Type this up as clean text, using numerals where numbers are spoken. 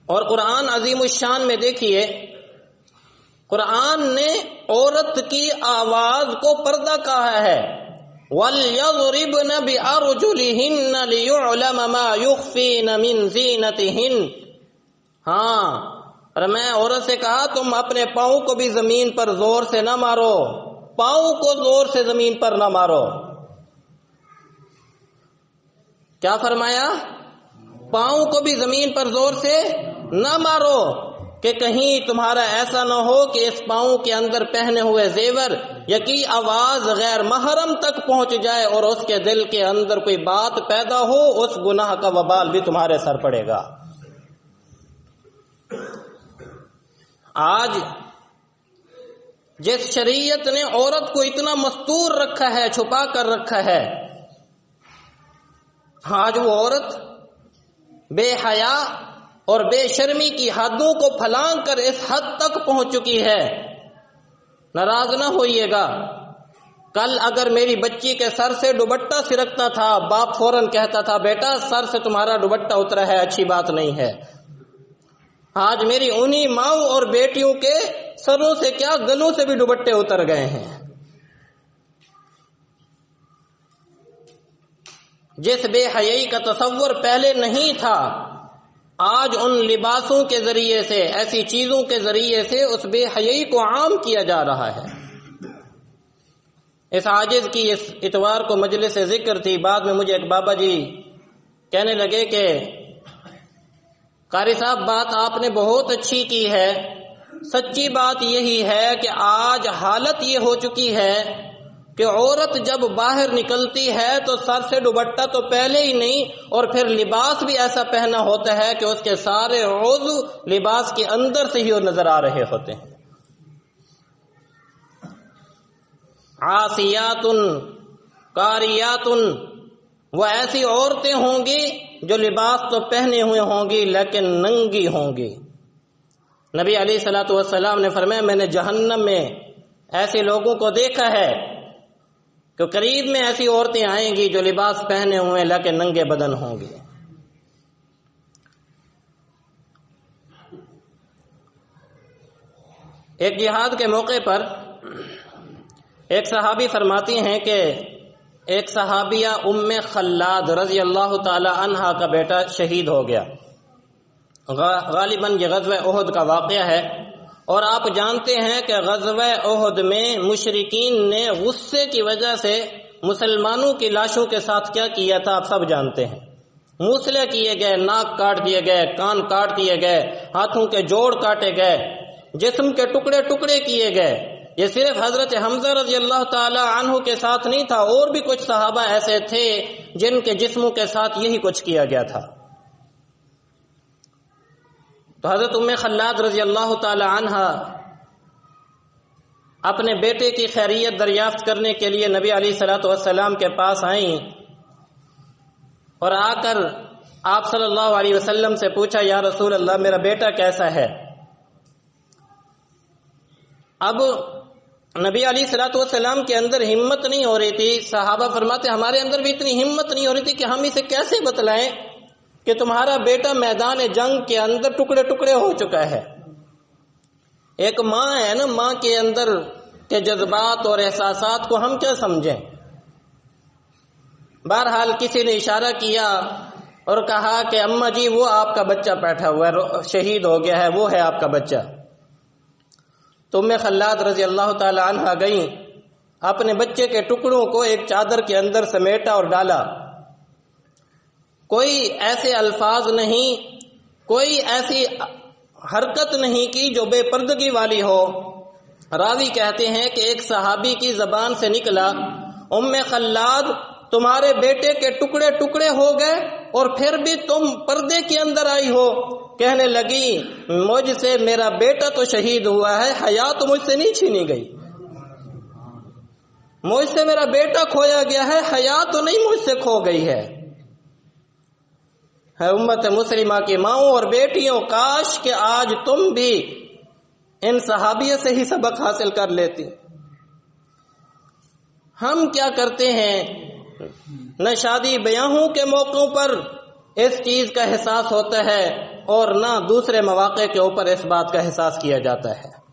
اور قرآن عظیم الشان میں دیکھیے، قرآن نے عورت کی آواز کو پردہ کہا ہے، وَلْيَضْرِبْنَ بِأَرْجُلِهِنَّ لِيُعْلَمَ مَا يُخْفِينَ مِنْ زِينَتِهِنَّ۔ ہاں، اور میں عورت سے کہا تم اپنے پاؤں کو بھی زمین پر زور سے نہ مارو، پاؤں کو زور سے زمین پر نہ مارو۔ کیا فرمایا؟ پاؤں کو بھی زمین پر زور سے نہ مارو، کہ کہیں تمہارا ایسا نہ ہو کہ اس پاؤں کے اندر پہنے ہوئے زیور یا کی آواز غیر محرم تک پہنچ جائے اور اس کے دل کے اندر کوئی بات پیدا ہو، اس گناہ کا وبال بھی تمہارے سر پڑے گا۔ آج جس شریعت نے عورت کو اتنا مستور رکھا ہے، چھپا کر رکھا ہے، آج وہ عورت بے حیا اور بے شرمی کی حدوں کو پھلانگ کر اس حد تک پہنچ چکی ہے۔ ناراض نہ ہوئیے گا، کل اگر میری بچی کے سر سے دوپٹہ سرکتا تھا، باپ فوراً کہتا تھا بیٹا سر سے تمہارا دوپٹہ اترا ہے، اچھی بات نہیں ہے۔ آج میری انہی ماؤں اور بیٹیوں کے سروں سے کیا گلوں سے بھی دوپٹے اتر گئے ہیں۔ جس بے حیائی کا تصور پہلے نہیں تھا، آج ان لباسوں کے ذریعے سے، ایسی چیزوں کے ذریعے سے اس بے حیائی کو عام کیا جا رہا ہے۔ اس عاجز کی اس اتوار کو مجلس ذکر تھی، بعد میں مجھے ایک بابا جی کہنے لگے کہ قاری صاحب بات آپ نے بہت اچھی کی ہے، سچی بات یہی ہے کہ آج حالت یہ ہو چکی ہے کہ عورت جب باہر نکلتی ہے تو سر سے دوپٹہ تو پہلے ہی نہیں، اور پھر لباس بھی ایسا پہنا ہوتا ہے کہ اس کے سارے عضو لباس کے اندر سے ہی وہ نظر آ رہے ہوتے ہیں۔ عاصیات کاریات، وہ ایسی عورتیں ہوں گی جو لباس تو پہنے ہوئے ہوں گی لیکن ننگی ہوں گی۔ نبی علیہ الصلوۃ والسلام نے فرمایا میں نے جہنم میں ایسے لوگوں کو دیکھا ہے کہ قریب میں ایسی عورتیں آئیں گی جو لباس پہنے ہوئے لیکن ننگے بدن ہوں گی۔ ایک جہاد کے موقع پر ایک صحابی فرماتی ہیں کہ ایک صحابیہ ام خلاد رضی اللہ تعالی عنہا کا بیٹا شہید ہو گیا۔ غالباً یہ غزوہ احد کا واقعہ ہے، اور آپ جانتے ہیں کہ غزوہ احد میں مشرکین نے غصے کی وجہ سے مسلمانوں کی لاشوں کے ساتھ کیا کیا تھا آپ سب جانتے ہیں۔ موسلے کیے گئے، ناک کاٹ دیے گئے، کان کاٹ دیے گئے، ہاتھوں کے جوڑ کاٹے گئے، جسم کے ٹکڑے ٹکڑے کیے گئے۔ یہ صرف حضرت حمزہ رضی اللہ تعالی عنہ کے ساتھ نہیں تھا، اور بھی کچھ صحابہ ایسے تھے جن کے جسموں کے ساتھ یہی کچھ کیا گیا تھا۔ تو حضرت ام خلاد رضی اللہ تعالی عنہ اپنے بیٹے کی خیریت دریافت کرنے کے لیے نبی علیہ الصلوۃ والسلام کے پاس آئیں، اور آ کر آپ صلی اللہ علیہ وسلم سے پوچھا یا رسول اللہ میرا بیٹا کیسا ہے؟ اب نبی علیہ الصلوۃ والسلام کے اندر ہمت نہیں ہو رہی تھی، صحابہ فرماتے ہمارے اندر بھی اتنی ہمت نہیں ہو رہی تھی کہ ہم اسے کیسے بتلائیں کہ تمہارا بیٹا میدان جنگ کے اندر ٹکڑے ٹکڑے ہو چکا ہے۔ ایک ماں ہے نا، ماں کے اندر کے جذبات اور احساسات کو ہم کیا سمجھیں۔ بہرحال کسی نے اشارہ کیا اور کہا کہ اماں جی وہ آپ کا بچہ بیٹھا ہوا ہے، شہید ہو گیا ہے، وہ ہے آپ کا بچہ۔ تو ام خلاد رضی اللہ تعالی عنہ گئیں، اپنے بچے کے ٹکڑوں کو ایک چادر کے اندر سمیٹا اور ڈالا۔ کوئی ایسے الفاظ نہیں، کوئی ایسی حرکت نہیں کی جو بے پردگی والی ہو۔ راوی کہتے ہیں کہ ایک صحابی کی زبان سے نکلا ام خلاد تمہارے بیٹے کے ٹکڑے ٹکڑے ہو گئے اور پھر بھی تم پردے کے اندر آئی ہو۔ کہنے لگی مجھ سے میرا بیٹا تو شہید ہوا ہے، حیا تو مجھ سے نہیں چھینی گئی، مجھ سے میرا بیٹا کھویا گیا ہے، حیا تو نہیں مجھ سے کھو گئی ہے۔ امت مسلمہ کی ماؤں اور بیٹیوں، کاش کہ آج تم بھی ان صحابیہ سے ہی سبق حاصل کر لیتی۔ ہم کیا کرتے ہیں، نہ شادی بیاہوں کے موقعوں پر اس چیز کا احساس ہوتا ہے، اور نہ دوسرے مواقع کے اوپر اس بات کا احساس کیا جاتا ہے۔